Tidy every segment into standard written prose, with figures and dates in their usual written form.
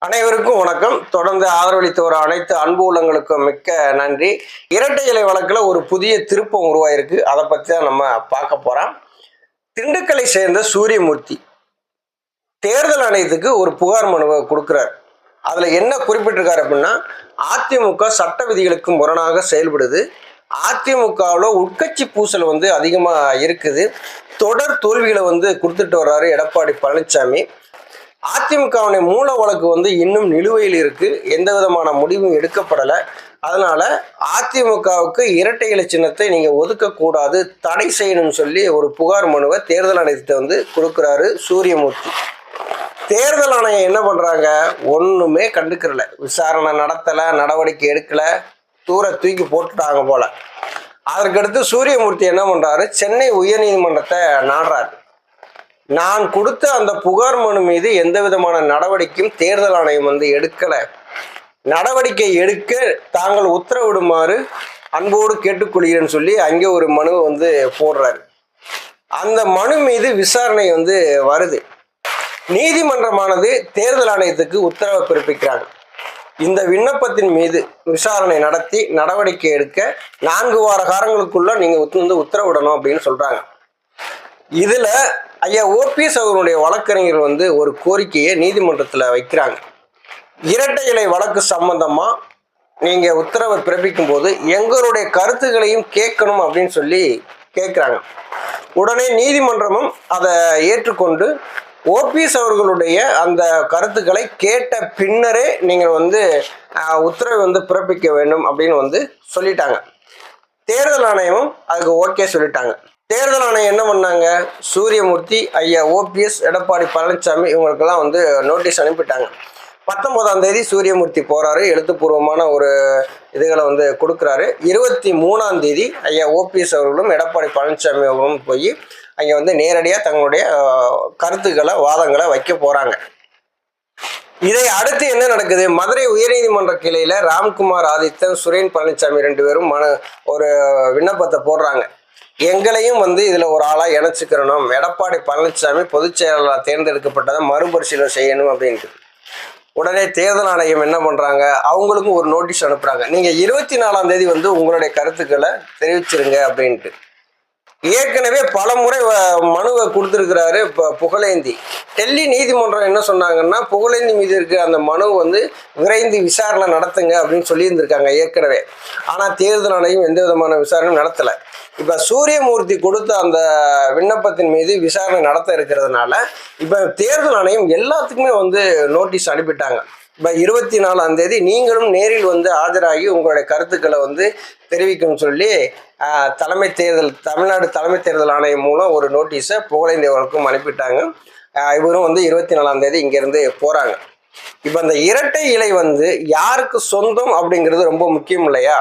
அனைவருக்கும் வணக்கம். தொடர்ந்து ஆதரவளித்து வர அனைத்து அன்பு உள்ளங்களுக்கும் மிக்க நன்றி. இரட்டை இலை வழக்கில் ஒரு புதிய திருப்பம் உருவாயிருக்கு. அதை பற்றி தான் நம்ம பார்க்க போகிறோம். திண்டுக்கலை சேர்ந்த சூரியமூர்த்தி தேர்தல் ஆணையத்துக்கு ஒரு புகார் மனுவை கொடுக்குறார். அதில் என்ன குறிப்பிட்டிருக்காரு அப்படின்னா, அதிமுக சட்ட விதிகளுக்கு முரணாக செயல்படுது, அதிமுகவில் உட்கட்சி பூசல் அதிகமாக இருக்குது, தொடர் தோல்விகளை கொடுத்துட்டு வர்றாரு எடப்பாடி பழனிசாமி. அதிமுகவுடைய மூல வழக்கு இன்னும் நிலுவையில் இருக்கு, எந்த விதமான முடிவும் எடுக்கப்படலை. அதனால அதிமுகவுக்கு இரட்டை இலை சின்னத்தை நீங்க ஒதுக்கக்கூடாது, தடை செய்யணும்னு சொல்லி ஒரு புகார் மனுவை தேர்தல் ஆணையத்தை கொடுக்குறாரு சூரியமூர்த்தி. தேர்தல் ஆணையம் என்ன பண்றாங்க? ஒண்ணுமே கண்டுக்கிறல, விசாரணை நடத்தல, நடவடிக்கை எடுக்கல, தூர தூக்கி போட்டுட்டாங்க போல. அதற்கடுத்து சூரியமூர்த்தி என்ன பண்றாரு? சென்னை உயர்நீதிமன்றத்தை நாடுறாரு. நான் கொடுத்த அந்த புகார் மனு மீது எந்த விதமான நடவடிக்கையும் தேர்தல் ஆணையம் எடுக்கல, நடவடிக்கை எடுக்க தாங்கள் உத்தரவிடுமாறு அன்போடு கேட்டுக்கொள்கிறேன்னு சொல்லி அங்கே ஒரு மனு போடுறாரு. அந்த மனு மீது விசாரணை வருது. நீதிமன்றமானது தேர்தல் ஆணையத்துக்கு உத்தரவை பிறப்பிக்கிறாங்க. இந்த விண்ணப்பத்தின் மீது விசாரணை நடத்தி நடவடிக்கை எடுக்க 4 வார காலங்களுக்குள்ள நீங்க உத்தரவிடணும் அப்படின்னு சொல்றாங்க. இதுல ஐயா ஓபிஎஸ் அவர்களுடைய வழக்கறிஞர் ஒரு கோரிக்கையை நீதிமன்றத்தில் வைக்கிறாங்க. இரட்டை இலை வழக்கு சம்பந்தமா நீங்க உத்தரவை பிறப்பிக்கும் போது எங்களுடைய கருத்துக்களையும் கேட்கணும் அப்படின்னு சொல்லி கேட்குறாங்க. உடனே நீதிமன்றமும் அதை ஏற்றுக்கொண்டு ஓபிஎஸ் அவர்களுடைய அந்த கருத்துக்களை கேட்ட பின்னரே நீங்கள் உத்தரவை பிறப்பிக்க வேண்டும் அப்படின்னு சொல்லிட்டாங்க. தேர்தல் ஆணையமும் அதுக்கு ஓகே சொல்லிட்டாங்க. தேர்தல் ஆணையம் என்ன பண்ணாங்க? சூரியமூர்த்தி, ஐயா ஓபிஎஸ், எடப்பாடி பழனிசாமி இவங்களுக்கெல்லாம் நோட்டீஸ் அனுப்பிட்டாங்க. 19ஆம் தேதி சூரியமூர்த்தி போறாரு, எழுத்துப்பூர்வமான ஒரு இதுகளை கொடுக்குறாரு. 23ஆம் தேதி ஐயா ஓபிஎஸ் அவர்களும் எடப்பாடி பழனிசாமி அவர்களும் போய் அங்கே நேரடியாக தங்களுடைய கருத்துக்களை வாதங்களை வைக்க போறாங்க. இதை அடுத்து என்ன நடக்குது? மதுரை உயர்நீதிமன்ற கிளையில ராம்குமார் ஆதித்தன், சுரேன் பழனிசாமி 2 பேரும் ஒரு விண்ணப்பத்தை போடுறாங்க. எங்களையும் இதுல ஒரு ஆளா இணைச்சுக்கிறணும், எடப்பாடி பழனிசாமி பொதுச் செயலாளர் தேர்ந்தெடுக்கப்பட்டதை மறுபரிசீலனை செய்யணும் அப்படின்ட்டு. உடனே தேர்தல் ஆணையம் என்ன பண்றாங்க? அவங்களுக்கும் ஒரு நோட்டீஸ் அனுப்புறாங்க. நீங்க 24ஆம் தேதி உங்களுடைய கருத்துக்களை தெரிவிச்சிருங்க அப்படின்ட்டு. ஏற்கனவே பல முறை மனுவை கொடுத்துருக்கிறாரு புகழேந்தி. டெல்லி நீதிமன்றம் என்ன சொன்னாங்கன்னா, புகழேந்தி மீது இருக்க அந்த மனு விரைந்து விசாரணை நடத்துங்க அப்படின்னு சொல்லியிருந்திருக்காங்க ஏற்கனவே. ஆனால் தேர்தல் ஆணையம் எந்த விதமான விசாரணையும் நடத்தலை. இப்போ சூரியமூர்த்தி கொடுத்த அந்த விண்ணப்பத்தின் மீது விசாரணை நடத்த இருக்கிறதுனால இப்போ தேர்தல் ஆணையம் எல்லாத்துக்குமே நோட்டீஸ் அனுப்பிட்டாங்க. இப்போ 24ஆம் தேதி நீங்களும் நேரில் ஆஜராகி உங்களுடைய கருத்துக்களை தெரிவிக்கணும்னு சொல்லி தமிழ்நாடு தலைமை தேர்தல் ஆணையம் மூலம் ஒரு நோட்டீஸை புகழேந்தி அவர்களுக்கும் அனுப்பிட்டாங்க. இவரும் 24ஆம் தேதி இங்கேருந்து போகிறாங்க. இப்போ அந்த இரட்டை இலை யாருக்கு சொந்தம் அப்படிங்கிறது ரொம்ப முக்கியம் இல்லையா?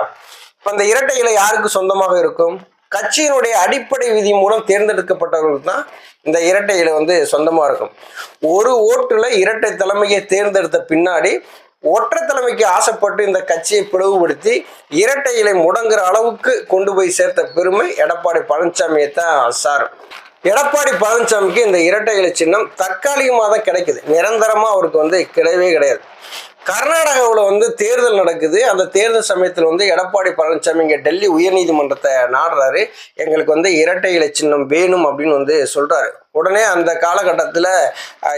இப்போ அந்த இரட்டை இலை யாருக்கு சொந்தமாக இருக்கும்? கட்சியினுடைய அடிப்படை விதி மூலம் தேர்ந்தெடுக்கப்பட்டவர்களுக்கு தான் இந்த இரட்டை இலை சொந்தமாக இருக்கும். ஒரு ஓட்டுல இரட்டை தலைமையை தேர்ந்தெடுத்த பின்னாடி ஒற்றை தலைமைக்கு ஆசைப்பட்டு இந்த கட்சியை பிளவுபடுத்தி இரட்டை இலை முடங்குற அளவுக்கு கொண்டு போய் சேர்த்த பெருமை எடப்பாடி பழனிசாமியை தான் சாரும். எடப்பாடி பழனிசாமிக்கு இந்த இரட்டை இலை சின்னம் தற்காலிகமாக தான் கிடைக்குது, நிரந்தரமாக அவருக்கு கிடையவே கிடையாது. கர்நாடகாவில் தேர்தல் நடக்குது. அந்த தேர்தல் சமயத்தில் எடப்பாடி பழனிசாமி இங்கே டெல்லி உயர்நீதிமன்றத்தை நாடுறாரு. எங்களுக்கு இரட்டை இலை சின்னம் வேணும் அப்படின்னு சொல்றாரு. உடனே அந்த காலகட்டத்தில்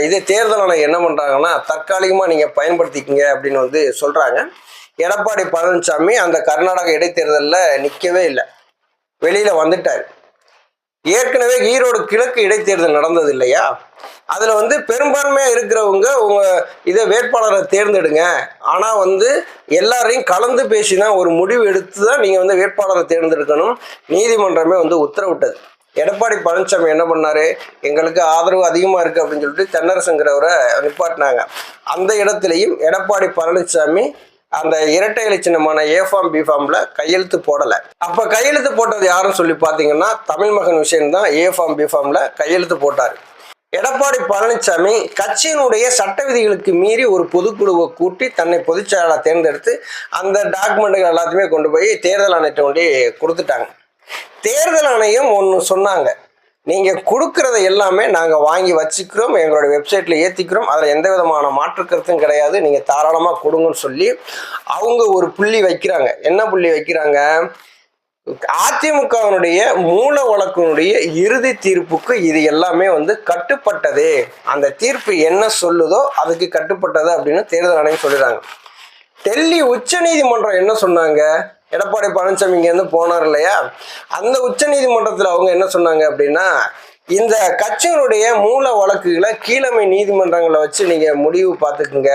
இதே தேர்தல் ஆணையம் என்ன பண்ணுறாங்கன்னா, தற்காலிகமாக நீங்கள் பயன்படுத்திக்கிங்க அப்படின்னு சொல்கிறாங்க. எடப்பாடி பழனிசாமி அந்த கர்நாடக இடைத்தேர்தலில் நிற்கவே இல்லை, வெளியில் வந்துட்டார். ஏற்கனவே ஈரோடு கிழக்கு இடைத்தேர்தல் நடந்தது இல்லையா? அதில் பெரும்பான்மையாக இருக்கிறவங்க இதை வேட்பாளரை தேர்ந்தெடுங்க, ஆனால் எல்லாரையும் கலந்து பேசி தான் ஒரு முடிவு எடுத்து தான் நீங்கள் வேட்பாளரை தேர்ந்தெடுக்கணும் நீதிமன்றமே உத்தரவிட்டது. எடப்பாடி பழனிசாமி என்ன பண்ணாரு? எங்களுக்கு ஆதரவு அதிகமாக இருக்குது அப்படின்னு சொல்லிட்டு தென்னரசுங்கிறவரை நிப்பாட்டினாங்க. அந்த இடத்துலையும் எடப்பாடி பழனிசாமி அந்த இரட்டை இலை சின்னமான A-Form B-Formல கையெழுத்து போடலை. அப்போ கையெழுத்து போட்டது யாரும் சொல்லி பார்த்தீங்கன்னா, தமிழ் மகன் விஷயம் தான் A-Form B-Formல கையெழுத்து போட்டார். எடப்பாடி பழனிசாமி கட்சியினுடைய சட்ட விதிகளுக்கு மீறி ஒரு பொதுக்குழுவை கூட்டி தன்னை பொதுச் செயலாளர் தேர்ந்தெடுத்து அந்த டாக்குமெண்ட்டுகள் எல்லாத்தையுமே கொண்டு போய் தேர்தல் ஆணையத்தை கொண்டு கொடுத்துட்டாங்க. தேர்தல் ஆணையம் ஒன்று சொன்னாங்க, நீங்கள் கொடுக்கறத எல்லாமே நாங்கள் வாங்கி வச்சுக்கிறோம், எங்களோட வெப்சைட்டில் ஏற்றிக்கிறோம், அதில் எந்த விதமான மாற்று கருத்தும் கிடையாது, நீங்கள் தாராளமாக கொடுங்கன்னு சொல்லி அவங்க ஒரு புள்ளி வைக்கிறாங்க. என்ன புள்ளி வைக்கிறாங்க? அதிமுகவினுடைய மூல வழக்கினுடைய இறுதி தீர்ப்புக்கு இது எல்லாமே கட்டுப்பட்டது, அந்த தீர்ப்பு என்ன சொல்லுதோ அதுக்கு கட்டுப்பட்டது அப்படின்னு தேர்தல் ஆணையம் சொல்லிடுறாங்க. டெல்லி உச்ச நீதிமன்றம் என்ன சொன்னாங்க? எடப்பாடி பழனிசாமி இங்கேருந்து போனார் இல்லையா, அந்த உச்ச நீதிமன்றத்தில் அவங்க என்ன சொன்னாங்க அப்படின்னா, இந்த கட்சியினுடைய மூல வழக்குகளை கீழமை நீதிமன்றங்களை வச்சு நீங்கள் முடிவு பார்த்துக்குங்க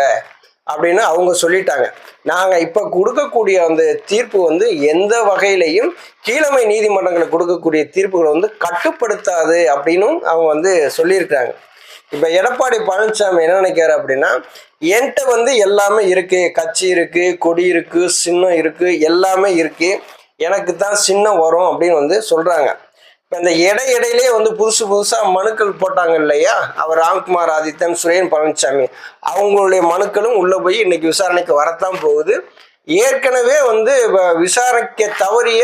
அப்படின்னு அவங்க சொல்லிட்டாங்க. நாங்கள் இப்போ கொடுக்கக்கூடிய அந்த தீர்ப்பு எந்த வகையிலையும் கீழமை நீதிமன்றங்களுக்கு கொடுக்கக்கூடிய தீர்ப்புகளை கட்டுப்படுத்தாது அப்படின்னு அவங்க சொல்லியிருக்காங்க. இப்போ எடப்பாடி பழனிசாமி என்ன நினைக்கிறாரு அப்படின்னா, என்கிட்ட எல்லாமே இருக்கு, கட்சி இருக்கு, கொடி இருக்கு, சின்னம் இருக்கு, எல்லாமே இருக்கு, எனக்கு தான் சின்னம் வரும் அப்படின்னு சொல்றாங்க. இப்போ இந்த இடையிலே புதுசு புதுசாக மனுக்கள் போட்டாங்க இல்லையா, அவர் ராம்குமார் ஆதித்தன், சுரேன் பழனிசாமி, அவங்களுடைய மனுக்களும் உள்ளே போய் இன்னைக்கு விசாரணைக்கு வரத்தான் போகுது. ஏற்கனவே விசாரணைக்க தவறிய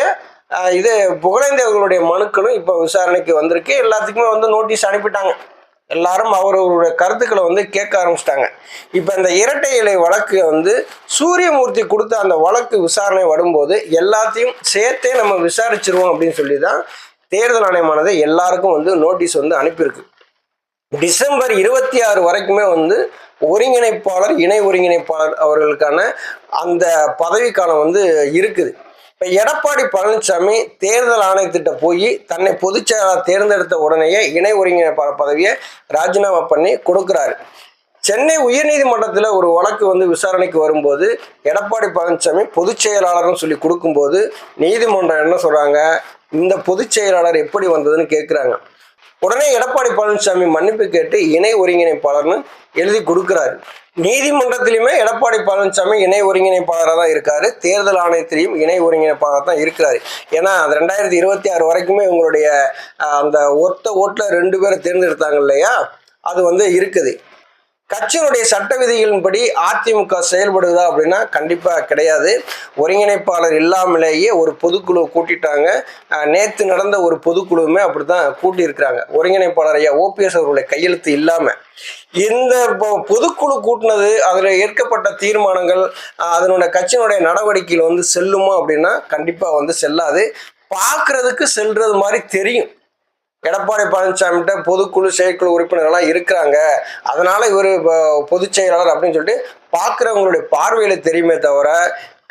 இது புகழேந்தியவர்களுடைய மனுக்களும் இப்போ விசாரணைக்கு வந்திருக்கு. எல்லாத்துக்குமே நோட்டீஸ் அனுப்பிட்டாங்க. எல்லாரும் அவர்களுடைய கருத்துக்களை கேட்க ஆரம்பிச்சிட்டாங்க. இப்போ இந்த இரட்டை இலை வழக்கு சூரியமூர்த்தி கொடுத்த அந்த வழக்கு விசாரணை வரும்போது எல்லாத்தையும் சேர்த்தே நம்ம விசாரிச்சிருவோம் அப்படின்னு சொல்லி தான் தேர்தல் ஆணையமானது எல்லாருக்கும் நோட்டீஸ் அனுப்பியிருக்கு. டிசம்பர் 26 வரைக்குமே ஒருங்கிணைப்பாளர், இணை ஒருங்கிணைப்பாளர் அவர்களுக்கான அந்த பதவிக்காலம் இருக்குது. இப்போ எடப்பாடி பழனிசாமி தேர்தல் ஆணையத்திட்ட போய் தன்னை பொதுச் செயலாளர் தேர்ந்தெடுத்த உடனேயே இணை ஒருங்கிணைப்பாளர் பதவியை ராஜினாமா பண்ணி கொடுக்குறாரு. சென்னை உயர்நீதிமன்றத்தில் ஒரு வழக்கு விசாரணைக்கு வரும்போது எடப்பாடி பழனிசாமி பொதுச் செயலாளர்னு சொல்லி கொடுக்கும்போது நீதிமன்றம் என்ன சொல்கிறாங்க, இந்த பொதுச் செயலாளர் எப்படி வந்ததுன்னு கேட்குறாங்க. உடனே எடப்பாடி பழனிசாமி மன்னிப்பு கேட்டு இணை ஒருங்கிணைப்பாளர்னு எழுதி கொடுக்குறாரு. நீதிமன்றத்திலுமே எடப்பாடி பழனிசாமி இணை ஒருங்கிணைப்பாளராக தான் இருக்காரு, தேர்தல் ஆணையத்திலையும் இணை ஒருங்கிணைப்பாளராக தான் இருக்கிறாரு. ஏன்னா அது 2026 வரைக்குமே உங்களுடைய அந்த ஒத்த ஓட்டில் 2 பேரை தேர்ந்தெடுத்தாங்க இல்லையா, அது இருக்குது. கட்சியினுடைய சட்ட விதிகளின்படி அதிமுக செயல்படுதா அப்படின்னா கண்டிப்பாக கிடையாது. ஒருங்கிணைப்பாளர் இல்லாமலேயே ஒரு பொதுக்குழு கூட்டிட்டாங்க. நேற்று நடந்த ஒரு பொதுக்குழுவுமே அப்படி தான் கூட்டியிருக்கிறாங்க. ஒருங்கிணைப்பாளர் ஐயா ஓபிஎஸ் அவர்களுடைய கையெழுத்து இல்லாமல் இந்த பொதுக்குழு கூட்டினது, அதில் ஏற்கப்பட்ட தீர்மானங்கள், அதனுடைய கட்சியினுடைய நடவடிக்கைகள் செல்லுமா அப்படின்னா கண்டிப்பாக செல்லாது. பார்க்கறதுக்கு செல்றது மாதிரி தெரியும். எடப்பாடி பழனிசாமிகிட்ட பொதுக்குழு செயற்குழு உறுப்பினர்கள்லாம் இருக்கிறாங்க, அதனால இவர் பொதுச் செயலாளர் அப்படின்னு சொல்லிட்டு பார்க்குறவங்களுடைய பார்வையில தெரியுமே தவிர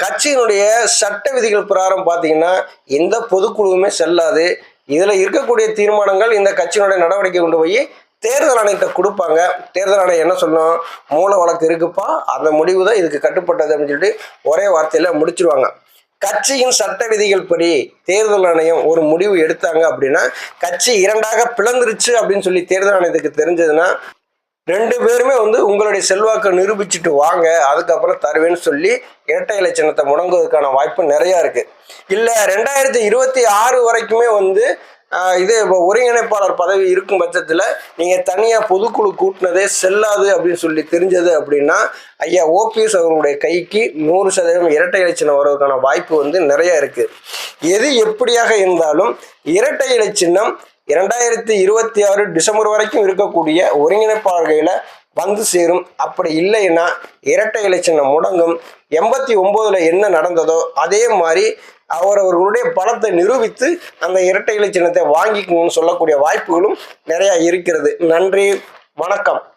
கட்சியினுடைய சட்ட விதிகள் பிரகாரம் பார்த்தீங்கன்னா எந்த பொதுக்குழுவுமே செல்லாது. இதில் இருக்கக்கூடிய தீர்மானங்கள் இந்த கட்சியினுடைய நடவடிக்கை கொண்டு போய் தேர்தல் ஆணையத்தை கொடுப்பாங்க. தேர்தல் ஆணையம் என்ன சொல்லணும், மூல வழக்கு இருக்குப்பா, அந்த முடிவு தான் இதுக்கு கட்டுப்பட்டது அப்படின்னு சொல்லிட்டு ஒரே வார்த்தையில் முடிச்சிருவாங்க. கட்சியின் சட்ட விதிகள் படி தேர்தல் ஆணையம் ஒரு முடிவு எடுத்தாங்க அப்படின்னா கட்சி 2ஆக பிளந்துருச்சு அப்படின்னு சொல்லி தேர்தல் ஆணையத்துக்கு தெரிஞ்சதுன்னா 2 பேருமே உங்களுடைய செல்வாக்கை நிரூபிச்சுட்டு வாங்க, அதுக்கப்புறம் தருவேன்னு சொல்லி இரட்டை இலை சின்னத்தை முடங்குவதற்கான வாய்ப்பு நிறையா இருக்கு. இல்லை 2026 வரைக்குமே இது ஒருங்கிணைப்பாளர் பதவி இருக்கும் பட்சத்தில் நீங்கள் தனியாக பொதுக்குழு கூட்டினதே செல்லாது அப்படின்னு சொல்லி தெரிஞ்சது அப்படின்னா ஐயா ஓபிஎஸ் அவர்களுடைய கைக்கு 100% இரட்டை இலை சின்னம் வருவதற்கான வாய்ப்பு நிறைய இருக்குது. எது எப்படியாக இருந்தாலும் இரட்டை இலை சின்னம் 2026 டிசம்பர் வரைக்கும் இருக்கக்கூடிய ஒருங்கிணைப்பாளர்களில் சேரும். அப்படி இல்லைன்னா இரட்டை இலை சின்னம் முடங்கும். 89ல் என்ன நடந்ததோ அதே மாதிரி அவர்களுடைய பலத்தை நிரூபித்து அந்த இரட்டை இலை சின்னத்தை வாங்கிக்கணும்னு சொல்லக்கூடிய வாய்ப்புகளும் நிறைய இருக்கிறது. நன்றி, வணக்கம்.